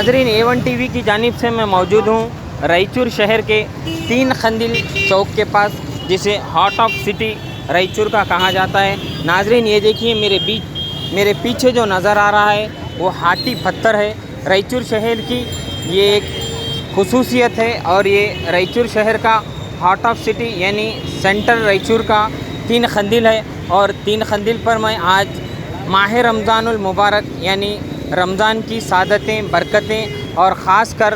नाजरीन A1 TV की जानिब से मैं मौजूद हूँ रायचूर शहर के 3 खंदिल चौक के पास, जिसे हार्ट ऑफ सिटी रायचूर का कहा जाता है। नाजरीन ये देखिए मेरे पीछे जो नज़र आ रहा है वो हाटी पत्थर है। रायचूर शहर की ये एक खुसूसियत है और ये रायचूर शहर का हार्ट ऑफ सिटी यानी सेंटर रायचूर का 3 खंदिल है। और 3 खंदिल पर मैं आज माह रमज़ानुल मुबारक यानी रमज़ान की सादतें, बरकतें और ख़ास कर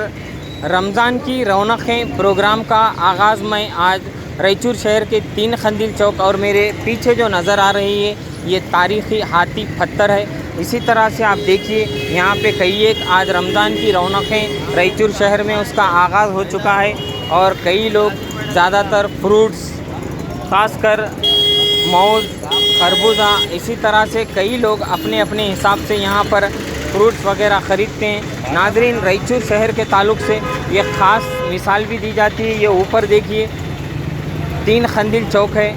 रमज़ान की रौनक़ें प्रोग्राम का आगाज़ मैं आज रायचूर शहर के 3 खंदिल चौक और मेरे पीछे जो नज़र आ रही है ये तारीख़ी हाथी पत्थर है। इसी तरह से आप देखिए यहाँ पे कई एक आज रमज़ान की रौनक़ें रायचूर शहर में उसका आगाज़ हो चुका है और कई लोग ज़्यादातर फ्रूट्स, ख़ासकर मौज, खरबूजा, इसी तरह से कई लोग अपने अपने हिसाब से यहाँ पर फ्रूट्स वगैरह ख़रीदते हैं। नाजरीन रायचूर शहर के ताल्लुक़ से ये ख़ास मिसाल भी दी जाती है। ये ऊपर देखिए 3 खंदिल चौक है।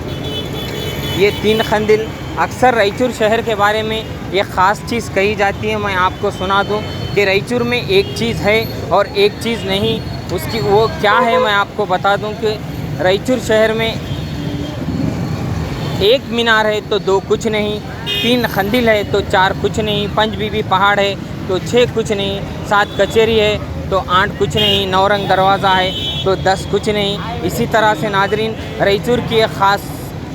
ये 3 खंदिल अक्सर रायचूर शहर के बारे में ये ख़ास चीज़ कही जाती है। मैं आपको सुना दूं कि रायचूर में एक चीज़ है और एक चीज़ नहीं, उसकी वो क्या है मैं आपको बता दूं कि रायचूर शहर में 1 मीनार है तो 2 कुछ नहीं, 3 खंदिल है तो 4 कुछ नहीं, 5 बीबी पहाड़ है तो 6 कुछ नहीं, 7 कचेरी है तो 8 कुछ नहीं, नौरंग दरवाज़ा है तो 10 कुछ नहीं। इसी तरह से नाजरीन रायचूर की एक ख़ास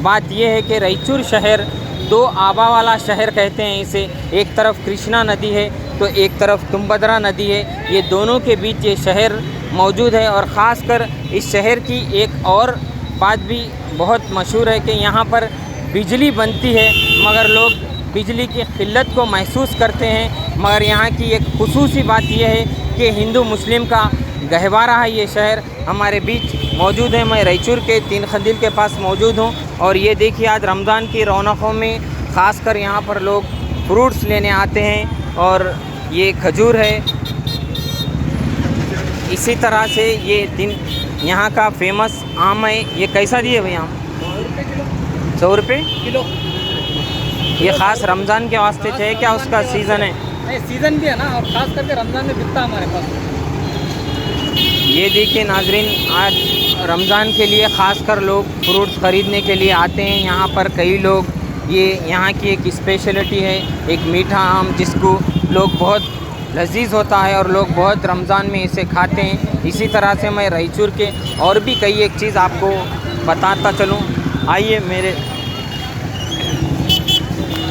बात यह है कि रायचूर शहर 2 आबा वाला शहर कहते हैं इसे। एक तरफ कृष्णा नदी है तो एक तरफ तुंगभद्रा नदी है। ये दोनों के बीच ये शहर मौजूद है और ख़ास कर इस शहर की एक और बात भी बहुत मशहूर है कि यहाँ पर बिजली बनती है मगर लोग बिजली की किल्लत को महसूस करते हैं। मगर यहाँ की एक खुसूसी बात यह है कि हिंदू मुस्लिम का गहवारा है। ये शहर हमारे बीच मौजूद है। मैं रायचूर के 3 खंदिल के पास मौजूद हूँ और ये देखिए आज रमज़ान की रौनकों में ख़ासकर यहाँ पर लोग फ्रूट्स लेने आते हैं और ये खजूर है। इसी तरह से ये यहाँ का फेमस आम है। ये कैसा दिए भैया आम? 100 रुपये किलो। ये ख़ास रमज़ान के वास्ते है क्या? उसका सीज़न है? नहीं, सीज़न भी है ना, और ख़ास करके रमज़ान में बिकता हमारे पास। ये देखिए नाजरीन आज रमज़ान के लिए ख़ासकर लोग फ्रूट्स ख़रीदने के लिए आते हैं यहाँ पर। कई लोग ये यहाँ की एक स्पेशलिटी है, एक मीठा आम जिसको लोग बहुत लजीज होता है और लोग बहुत रमज़ान में इसे खाते हैं। इसी तरह से मैं रायचूर के और भी कई एक चीज़ आपको बताता चलूँ, आइए मेरे।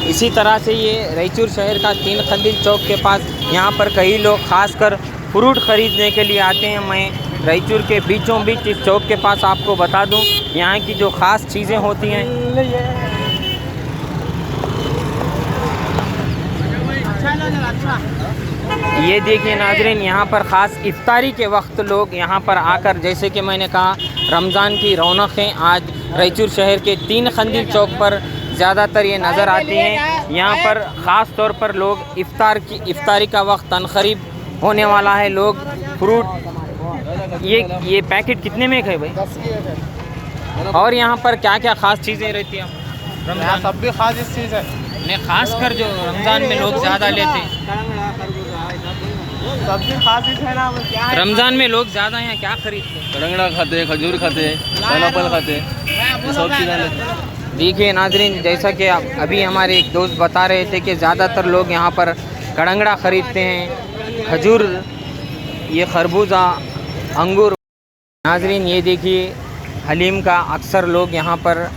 इसी तरह से ये रायचूर शहर का 3 खंदिल चौक के पास यहाँ पर कई लोग ख़ासकर फ्रूट ख़रीदने के लिए आते हैं। मैं रायचूर के बीचों बीच इस चौक के पास आपको बता दूं यहाँ की जो ख़ास चीज़ें होती हैं। ये देखिए नाजरीन यहाँ पर ख़ास इफ्तारी के वक्त लोग यहाँ पर आकर, जैसे कि मैंने कहा रमज़ान की रौनक़ें आज रायचूर शहर के 3 खंदिल चौक पर ज़्यादातर ये नज़र आती हैं। यहाँ पर ख़ास तौर पर लोग इफ्तारी का वक्त तनक़रीब होने वाला है। लोग फ्रूट ये पैकेट कितने में है भाई? 10 की है। और यहाँ पर क्या क्या ख़ास चीज़ें रहती हैं रमज़ान? सब भी खास इस चीज़ है नहीं, ख़ास कर जो रमज़ान में लोग ज़्यादा लेते हैं। सब्जी खास है ना, क्या है? रमज़ान में लोग ज़्यादा यहाँ क्या खरीदते हैं? कड़ंगड़ा खाते हैं, खजूर खाते हैं, पाइनएप्पल खाते हैं, सब चीज़ें लेते हैं। देखिए नाजरीन जैसा कि अभी हमारे एक दोस्त बता रहे थे कि ज़्यादातर लोग यहाँ पर कड़ंगड़ा ख़रीदते हैं, खजूर, ये खरबूजा, अंगूर। नाजरीन ये देखिए हलीम का अक्सर लोग यहाँ पर,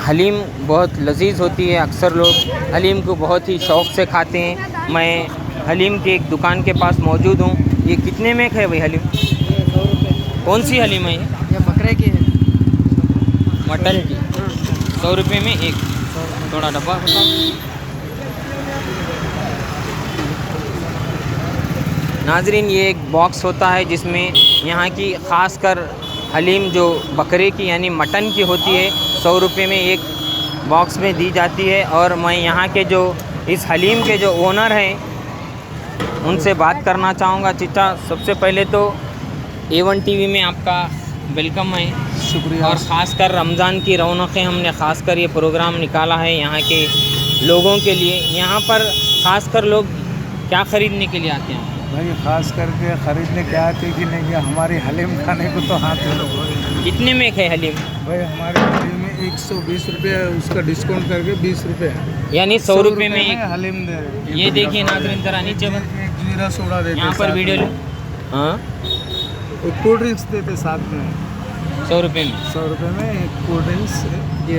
हलीम बहुत लजीज होती है, अक्सर लोग हलीम को बहुत ही शौक़ से खाते हैं। मैं हलीम की एक दुकान के पास मौजूद हूँ। ये कितने में है भाई हलीम? 100 रुपये। कौन सी हलीम है ये बकरे की है, मटन की। 100 रुपये में एक। थोड़ा डब्बा बताओ। नाजरीन ये एक बॉक्स होता है जिसमें यहाँ की ख़ास कर हलीम जो बकरे की यानी मटन की होती है 100 रुपये में एक बॉक्स में दी जाती है। और मैं यहाँ के जो इस हलीम के जो ओनर हैं उनसे बात करना चाहूँगा। चिट्टा, सबसे पहले तो A1 टीवी में आपका वेलकम है। शुक्रिया। और ख़ासकर रमज़ान की रौनक़ें हमने ख़ासकर ये प्रोग्राम निकाला है यहाँ के लोगों के लिए। यहाँ पर ख़ासकर लोग क्या खरीदने के लिए आते हैं? भाई खास करके खरीदने क्या आते कि नहीं, कि हमारी हलीम खाने को तो हाथ है। कितने में है हलीम? भाई हमारे हलीम में 120 रुपये है, उसका डिस्काउंट करके 20 रुपये है। यानी 100 रुपये में एक। हलीम दे रहे हैं। ये देखिए नाज़रीन, जरा नीचे एक जीरा सोडा देते यहाँ पर साथ वीडियो में। लो। हाँ, एक कोल्ड ड्रिंक्स देते साथ में 100 रुपये में। 100 रुपये में एक कोल्ड ड्रिंक्स, ये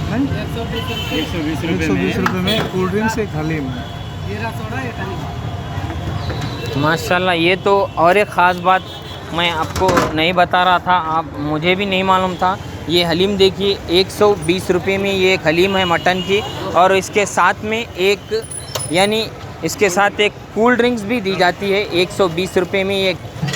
120 रुपये में एक कोल्ड ड्रिंक्स, एक हलीम। माशाल्लाह, ये तो और एक ख़ास बात मैं आपको नहीं बता रहा था, आप मुझे भी नहीं मालूम था। ये हलीम देखिए 120 रुपये में ये एक हलीम है मटन की, और इसके साथ में एक यानी इसके साथ एक कूल ड्रिंक्स भी दी जाती है। 120 रुपये में ये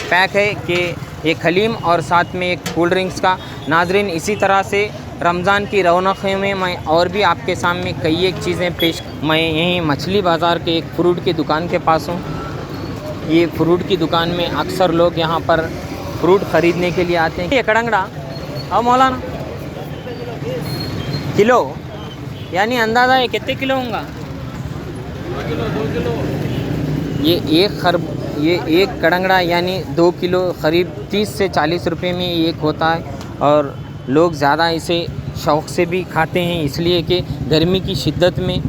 पैक है कि एक हलीम और साथ में एक कूल ड्रिंक्स का। नाजरीन, इसी तरह से रमज़ान की रौनक़ों में मैं और भी आपके सामने कई एक चीज़ें पेश। मैं यहीं मछली बाज़ार के एक फ्रूट की दुकान के पास हूँ। ये फ्रूट की दुकान में अक्सर लोग यहाँ पर फ्रूट ख़रीदने के लिए आते हैं। ये कड़ंगड़ा और मौलाना किलो, यानी अंदाज़ा है कितने किलो होगा? 2 किलो। ये एक कड़ंगड़ा यानी 2 किलो करीब 30 से 40 रुपए में एक होता है, और लोग ज़्यादा इसे शौक़ से भी खाते हैं, इसलिए कि गर्मी की शिद्दत में।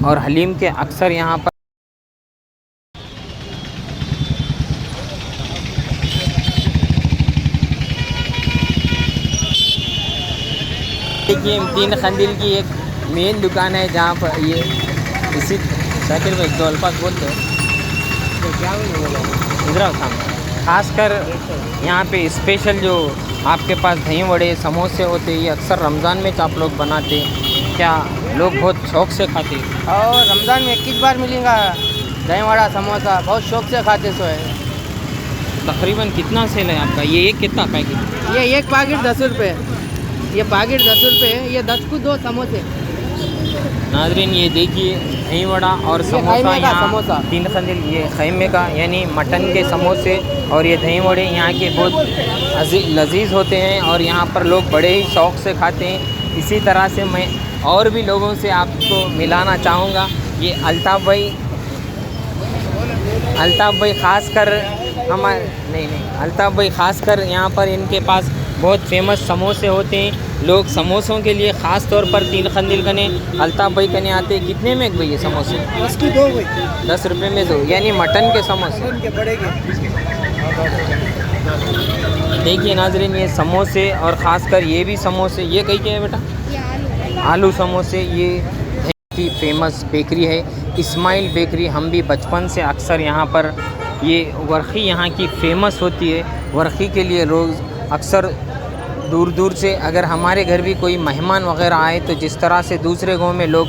और हलीम के अक्सर यहाँ पर देखिए तीन खंदिल की एक मेन दुकान है जहाँ पर ये इसी शाकिर भाई दो अल्फाज बोलते हैं इधर आओ सामने। खासकर यहाँ पे स्पेशल जो आपके पास दही वड़े समोसे होते हैं, ये अक्सर रमज़ान में आप लोग बनाते हैं क्या? लोग बहुत शौक़ से खाते हैं और रमज़ान में 21 बार मिलेगा दही वड़ा समोसा, बहुत शौक़ से खाते सो है। तकरीबन कितना सेल है आपका? ये एक कितना पैकेट? ये एक पैकेट 10 रुपये, ये पैकेट 10 रुपये, ये 10 को 2 समोसे। नाजरीन, ये देखिए दही वड़ा और समोसा, खैमे का यहाँ समोसा। तीन खंदिल ये खैमे का यानी मटन के समोसे और ये दही वड़े यहाँ के बहुत लजीज होते हैं, और यहाँ पर लोग बड़े ही शौक़ से खाते हैं। इसी तरह से मैं और भी लोगों से आपको मिलाना चाहूँगा। ये अल्ताफ़ भाई ख़ासकर अल्ताफ़ भाई ख़ासकर यहाँ पर इनके पास बहुत फेमस समोसे होते हैं। लोग समोसों के लिए ख़ास तौर पर तीन खंदिल कने अल्ताफ़ भाई कने आते हैं। कितने में भाई ये समोसे? 10 रुपये में 2, यानी मटन के समोसे। देखिए नाजरीन, ये समोसे और ख़ासकर ये भी समोसे, ये कहीं के है बेटा? आलू समोसे। ये की फेमस बेकरी है इस्माइल बेकरी। हम भी बचपन से अक्सर यहाँ पर, ये वर्क़ी यहाँ की फ़ेमस होती है। वर्क़ी के लिए रोज़ अक्सर दूर दूर से अगर हमारे घर भी कोई मेहमान वग़ैरह आए, तो जिस तरह से दूसरे गांव में लोग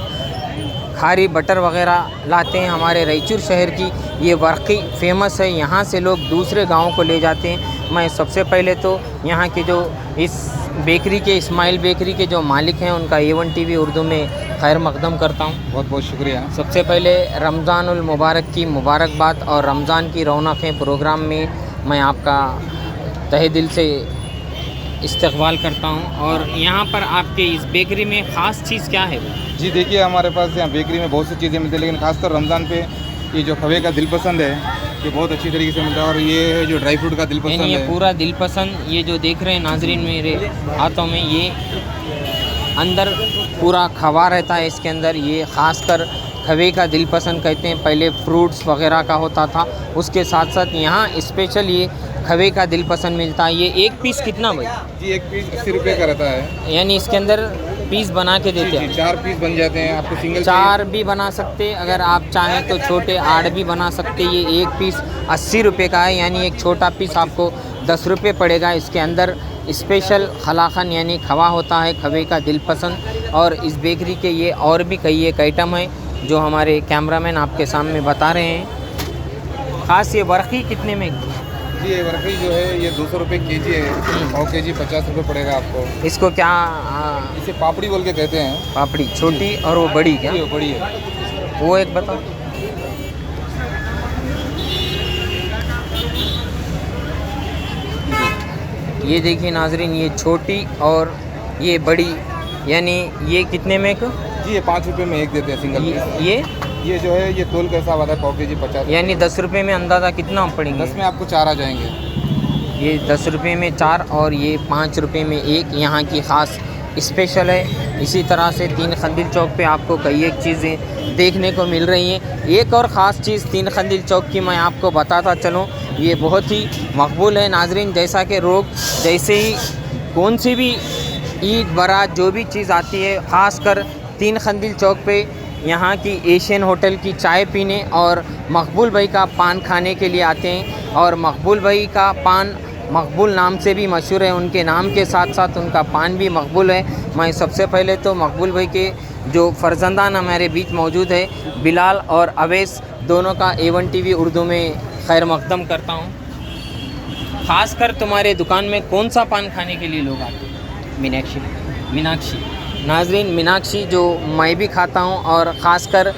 खारी बटर वग़ैरह लाते हैं, हमारे रायचूर शहर की ये वर्क़ी फ़ेमस है। यहाँ से लोग दूसरे गाँव को ले जाते हैं। मैं सबसे पहले तो यहाँ के जो इस बेकरी के इस्माइल बेकरी के जो मालिक हैं उनका A1 TV उर्दू में खैर मकदम करता हूँ। बहुत बहुत शुक्रिया। सबसे पहले रमज़ानुल मुबारक की मुबारकबाद और रमज़ान की रौनक़ें प्रोग्राम में मैं आपका तहे दिल से इस्तक़बाल करता हूँ। और यहाँ पर आपके इस बेकरी में ख़ास चीज़ क्या है? जी देखिए, हमारे पास यहाँ बेकरी में बहुत सी चीज़ें मिलती हैं, लेकिन खासकर रमज़ान पे ये जो खवे का दिल पसंद है ये बहुत अच्छी तरीके से मिलता है। और ये है जो ड्राई फ्रूट का दिल पसंद ये है, पूरा दिल पसंद, ये जो देख रहे हैं नाजरीन मेरे हाथों में, ये अंदर पूरा खवा रहता है इसके अंदर। ये ख़ासकर खवे का दिल पसंद कहते हैं। पहले फ्रूट्स वग़ैरह का होता था, उसके साथ साथ यहाँ स्पेशल ये खवे का दिल पसंद मिलता है। ये एक पीस कितना भाई? जी एक पीस 80 रुपये का रहता है। यानी इसके अंदर पीस बना के देते हैं? 4 पीस बन जाते हैं। आपको सिंगल 4 भी बना सकते, अगर आप चाहें तो छोटे 8 भी बना सकते। ये एक पीस 80 रुपये का है, यानी एक छोटा पीस आपको 10 रुपये पड़ेगा। इसके अंदर स्पेशल खलाखन यानी खवा होता है, खवे का दिल पसंद। और इस बेकरी के ये और भी कई एक आइटम है जो हमारे कैमरामैन आपके सामने बता रहे हैं। ख़ास ये वर्क़ी कितने में? जी ये वर्क़ी जो है ये 200 रुपये केजी है। 100 केजी 50 रुपये पड़ेगा आपको। इसको क्या इसे पापड़ी बोल के कहते हैं। पापड़ी छोटी और वो बड़ी क्या? जी वो बड़ी है। वो एक बताओ। ये देखिए नाजरीन, ये छोटी और ये बड़ी, यानी ये कितने में? जी ये 5 रुपये में एक देते हैं सिंगल पीस। ये ये जो है ये तोल का हिसाब आता है, पाव के जी 50। यानी 10 रुपये में अंदाज़ा कितना पड़ेंगे? 10 में आपको 4 आ जाएंगे। ये 10 रुपये में 4 और ये 5 रुपये में 1 यहाँ की ख़ास स्पेशल है। इसी तरह से तीन खंदिल चौक पे आपको कई एक चीज़ें देखने को मिल रही हैं। एक और ख़ास चीज़ तीन खंदिल चौक की मैं आपको बताता चलूँ, ये बहुत ही मकबूल है नाजरीन। जैसा कि लोग जैसे ही कौन सी भी ईद बारात जो भी चीज़ आती है, ख़ासकर तीन खंदिल चौक पे यहाँ की एशियन होटल की चाय पीने और मकबूल भाई का पान खाने के लिए आते हैं। और मकबूल भाई का पान मकबूल नाम से भी मशहूर है, उनके नाम के साथ साथ उनका पान भी मकबूल है। मैं सबसे पहले तो मकबूल भाई के जो फ़र्जंदान हमारे बीच मौजूद है, बिलाल और अवैस, दोनों का A1 TV उर्दू में खैर मकदम करता हूँ। ख़ासकर तुम्हारे दुकान में कौन सा पान खाने के लिए लोग आते हैं? मीनाक्षी नाजरीन, मीनाक्षी जो मैं भी खाता हूँ और ख़ासकर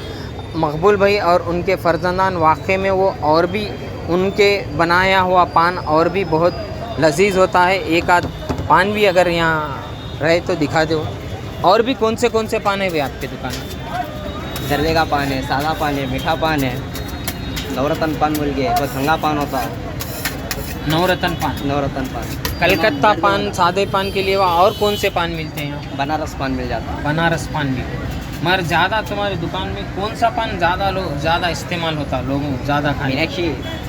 मकबूल भाई और उनके फ़र्जंदान वाक़ई में वो और भी उनके बनाया हुआ पान और भी बहुत लजीज होता है। एक आध पान भी अगर यहाँ रहे तो दिखा दो। और भी कौन से पान है वे आपके दुकान में? जर्दे का पान है, सादा पान है, मीठा पान है, नवरत्न पान बोल के बस हंगा पान होता है। नवरत्न पान, कलकत्ता पान, सादे पान के लिए और कौन से पान मिलते हैं यहाँ? बनारस पान मिल जाता है। बनारस पान भी। मगर ज़्यादा तुम्हारी दुकान में कौन सा पान ज़्यादा इस्तेमाल होता है लोगों ज़्यादा खाने?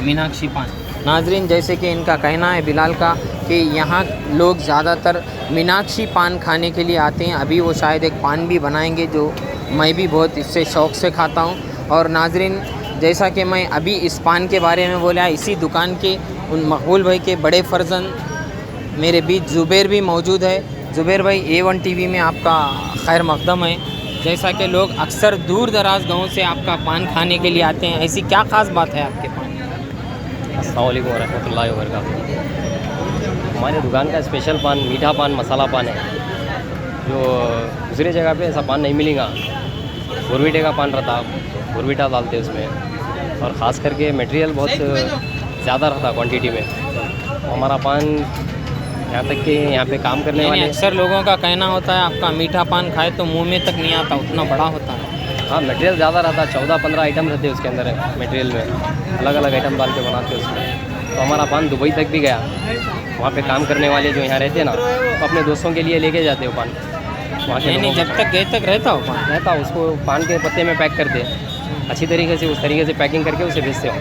मीनाक्षी पान। नाजरीन, जैसे कि इनका कहना है बिलाल का कि यहाँ लोग ज़्यादातर मीनाक्षी पान खाने के लिए आते हैं। अभी वो शायद एक पान भी बनाएंगे जो मैं भी बहुत इससे शौक़ से खाता हूँ। और नाजरीन, जैसा कि मैं अभी इस पान के बारे में बोला, इसी दुकान के उन मकबूल भाई के बड़े फर्जंद मेरे बीच ज़ुबैर भी मौजूद है। ज़ुबैर भाई, A1 TV में आपका खैर मकदम है। जैसा कि लोग अक्सर दूर दराज गाँव से आपका पान खाने के लिए आते हैं, ऐसी क्या ख़ास बात है आपके पान? अस्सलाम वालेकुम रहमतुल्लाहि व बरकातहू। हमारे दुकान का स्पेशल पान मीठा पान, मसाला पान है, जो दूसरी जगह पे ऐसा पान नहीं मिलेगा। बुरवीटे का पान रहता, बुरवीटा डालते उसमें, और ख़ास करके मटेरियल बहुत ज़्यादा रहता क्वांटिटी में। हमारा पान यहाँ तक कि यहाँ पे काम करने वाले अक्सर लोगों का कहना होता है आपका मीठा पान खाए तो मुंह में तक नहीं आता, उतना बड़ा होता है। हाँ, मटेरियल ज़्यादा रहता, 14-15 आइटम रहते हैं उसके अंदर मटेरियल में, अलग अलग आइटम डाल के बनाते हैं उसमें। तो हमारा पान दुबई तक भी गया। वहाँ पे काम करने वाले जो यहाँ रहते हैं ना, तो अपने दोस्तों के लिए लेके जाते हो पान वहाँ के। नहीं, जब तक गए तक रहता हो पान? रहता, उसको पान के पत्ते में पैक करते अच्छी तरीके से, उस तरीके से पैकिंग करके उसे भेजते हो।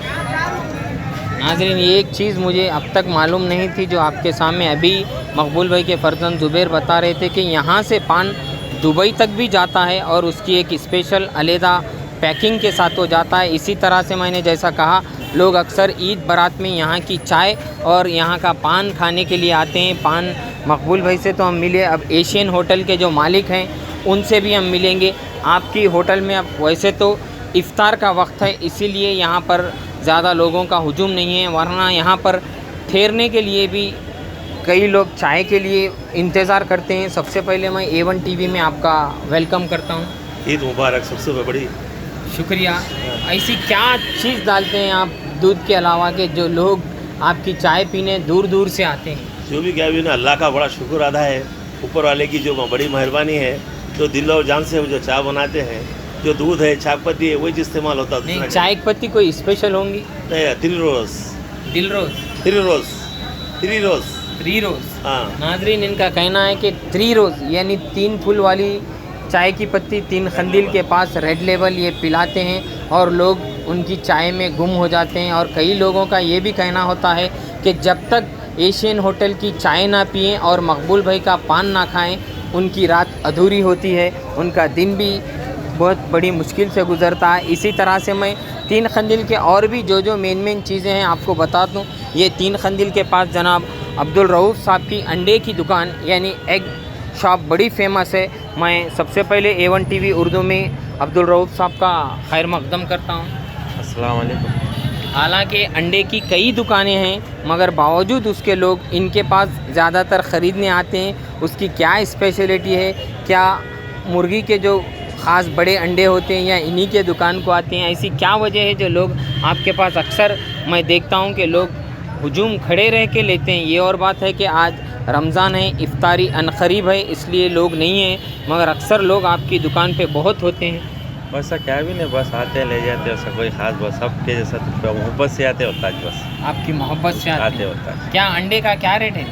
नाज़रीन, ये एक चीज़ मुझे अब तक मालूम नहीं थी जो आपके सामने अभी मकबूल भाई के फर्जंद ज़ुबैर बता रहे थे कि यहाँ से पान दुबई तक भी जाता है और उसकी एक स्पेशल अलहदा पैकिंग के साथ हो जाता है। इसी तरह से मैंने जैसा कहा, लोग अक्सर ईद बारात में यहाँ की चाय और यहाँ का पान खाने के लिए आते हैं। पान मकबूल भाई से तो हम मिले, अब एशियन होटल के जो मालिक हैं उनसे भी हम मिलेंगे। आपकी होटल में अब वैसे तो इफ्तार का वक्त है, इसीलिए यहाँ पर ज़्यादा लोगों का हुजूम नहीं है, वरना यहाँ पर ठहरने के लिए भी कई लोग चाय के लिए इंतज़ार करते हैं। सबसे पहले मैं A1 TV में आपका वेलकम करता हूँ। ईद मुबारक। सबसे बड़ी शुक्रिया। ऐसी क्या चीज़ डालते हैं आप दूध के अलावा के जो लोग आपकी चाय पीने दूर दूर से आते हैं? जो भी क्या भी ना, अल्लाह का बड़ा शुक्र अदा है, ऊपर वाले की जो बड़ी मेहरबानी है। जो दिल और जान से जो चाय बनाते हैं, जो दूध है, चाय पत्ती है, वही इस्तेमाल होता है। नहीं, चाय पत्ती कोई स्पेशल होंगी? थ्री रोज़। हाँ नाजरीन, इनका कहना है कि 3 रोज़ यानी 3 फूल वाली चाय की पत्ती तीन खंदिल के पास रेड लेबल ये पिलाते हैं और लोग उनकी चाय में गुम हो जाते हैं। और कई लोगों का ये भी कहना होता है कि जब तक एशियन होटल की चाय ना पिएं और मकबूल भाई का पान ना खाएं, उनकी रात अधूरी होती है, उनका दिन भी बहुत बड़ी मुश्किल से गुज़रता है। इसी तरह से मैं तीन खंदिल के और भी जो मेन चीज़ें हैं आपको बता दूँ। ये तीन खंदिल के पास जनाब अब्दुल रऊफ़ साहब की अंडे की दुकान यानी एग शॉप बड़ी फेमस है। मैं सबसे पहले A1 TV उर्दू में अब्दुल रऊफ़ साहब का खैर मकदम करता हूँ। अस्सलाम वालेकुम। हालांकि अंडे की कई दुकानें हैं, मगर बावजूद उसके लोग इनके पास ज़्यादातर ख़रीदने आते हैं। उसकी क्या स्पेशलिटी है, क्या मुर्गी के जो ख़ास बड़े अंडे होते हैं या इन्हीं के दुकान को आते हैं, ऐसी क्या वजह है जो लोग आपके पास अक्सर मैं देखता हूँ कि लोग हुजूम खड़े रह के लेते हैं? ये और बात है कि आज रमज़ान है, इफ्तारी अनकरीब है, इसलिए लोग नहीं हैं, मगर अक्सर लोग आपकी दुकान पे बहुत होते हैं। वैसा क्या भी नहीं, बस आते हैं ले जाते हैं, वैसा कोई खास बस सबके जैसा तो मोहब्बत से आते होता है बस आपकी मोहब्बत से आते हैं। होता है। क्या अंडे का क्या रेट है?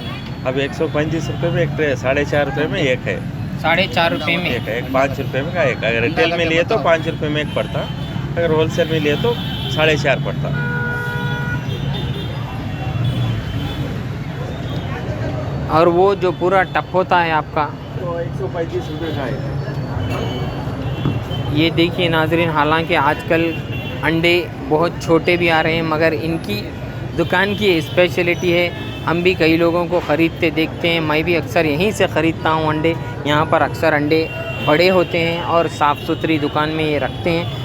अब 135 रुपये में एक ट्रे है, 4.5 रुपये में एक है, 4.5 रुपये में एक है, एक 5 रुपये में का एक। अगर रिटेल में लिए तो 5 रुपये में एक पड़ता, अगर होलसेल में लिए तो 4.5 पड़ता। और वो जो पूरा टप होता है आपका तो 135 रुपये का है। ये देखिए नाजरीन, हालांकि आजकल अंडे बहुत छोटे भी आ रहे हैं, मगर इनकी दुकान की स्पेशलिटी है। हम भी कई लोगों को ख़रीदते देखते हैं, मैं भी अक्सर यहीं से ख़रीदता हूँ अंडे। यहाँ पर अक्सर अंडे बड़े होते हैं और साफ़ सुथरी दुकान में ये रखते हैं।